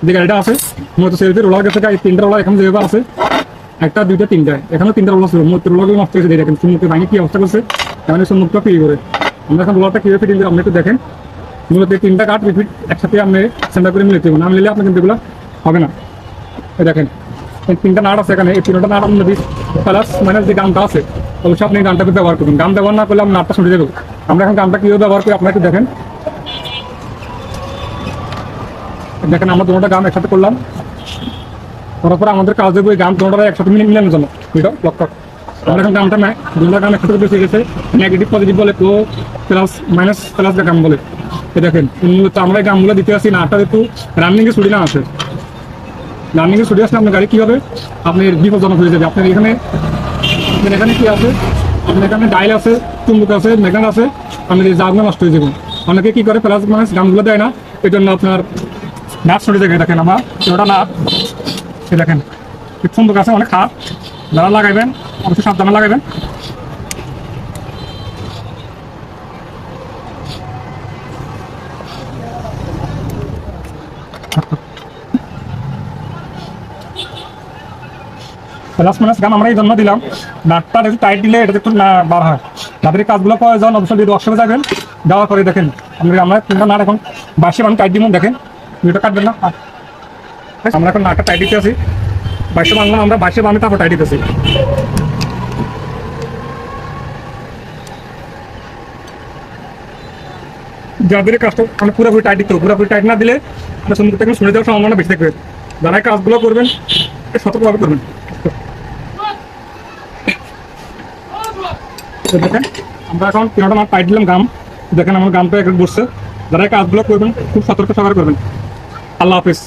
যে গাড়িটা আছে মতো সেলফি রোলার গেছে, তিনটা রোলার এখন যেভাবে আছে, একটা দুইটা তিনটা, এখানে তিনটা রোলার ছিল, রোলারগুলো নষ্ট হয়েছে। দেখেন সুমুখে ভাঙে কি অবস্থা করছে, এখানে সুমুখটা ফিট করে। আমরা এখন রোলারটা কীভাবে ফিটিং করি আপনি একটু দেখেন। মূলত তিনটা কাঠ রিপিট একসাথে আপনি সেন্টার করে মিলে দেবেন, না মিলে আপনি কিন্তু এগুলো হবে না। এই দেখেন তিনটা নাট আছে এখানে, এই তিনটা নাট আপনার প্লাস মাইনাস যে গানটা আছে অবশ্যই আপনি গানটাকে ব্যবহার করুন। গান ব্যবহার না করলে আমি নাটটা শুনে দেবো। আমরা এখন গানটা কীভাবে ব্যবহার করি আপনারা একটু দেখেন। দেখেন আমরা দুটোটা গান একসাথে করলাম, করার পরে আমাদের কাজ দেবো এই গান দুটোটা একসাথে মিলানোর জন্য। এটা লক্ষ্য আমরা এখন গানটা নেয় দুটো গান একসাথে বেশি গেছে, নেগেটিভ পজিটিভ বলে, প্রো প্লাস মাইনাস প্লাস গান বলে। এই দেখেন মূলত আমরা এই গানগুলো দিতে আসি, নাটটা একটু রানিংয়ে ছুটি না আসে। রানিংয়ে ছুটি আসলে আপনার গাড়ি কী হবে, আপনার বিপজ্জনক হয়ে যাবে। আপনার এখানে কি আছে, আপনার এখানে ডাইল আছে, চুম্বক আছে, ম্যাগনেট আছে, আপনার এই জাগুলো নষ্ট হয়ে যাবে। অনেকে কী করে প্লাস মাইনাস গানগুলো দেয় না, এই জন্য আপনার নাট ছুটে যায়। দেখেন আমার ওটা নাট, এই দেখেন চুম্বক আছে অনেক খারাপ, যারা লাগাইবেন অবশ্যই সাবধানে লাগাইবেন। প্লাস মাইনাস গান আমরা এই জন্য দিলাম, নাটটা একটু টাইট দিলে এটা একটু না বার হয়। যাদের এই কাজগুলো প্রয়োজন অবশ্যই যদি ওয়ার্কশপে যাবেন, যাওয়ার পরে দেখেন আমরা তিনটা নাট এখন বাসে আমি টাইট দিব। দেখেন ভিডিওটা কাটবেন না, আমরা এখন নাটটা টাইট দিতে আছি, বাইশে বাংলা আমরা বাইশে বামে তারপর টাইট দিতেছি। যাদের কাজটা মানে পুরোপুরি টাইট দিতে হবে, পুরোপুরি টাইট না দিলে সুন্দর থেকে শুনে যাওয়ার সম্ভাবনা বেশি থাকবে। যারা কাজগুলো করবেন সতর্কভাবে করবেন। দেখেন আমরা এখন তিনটা নাট টাইট দিলাম গাম, দেখেন আমার গামটা এক বসছে। যারা কাজগুলো করবেন খুব সতর্ক সহকারে করবেন। আল্লাহ হাফিজ।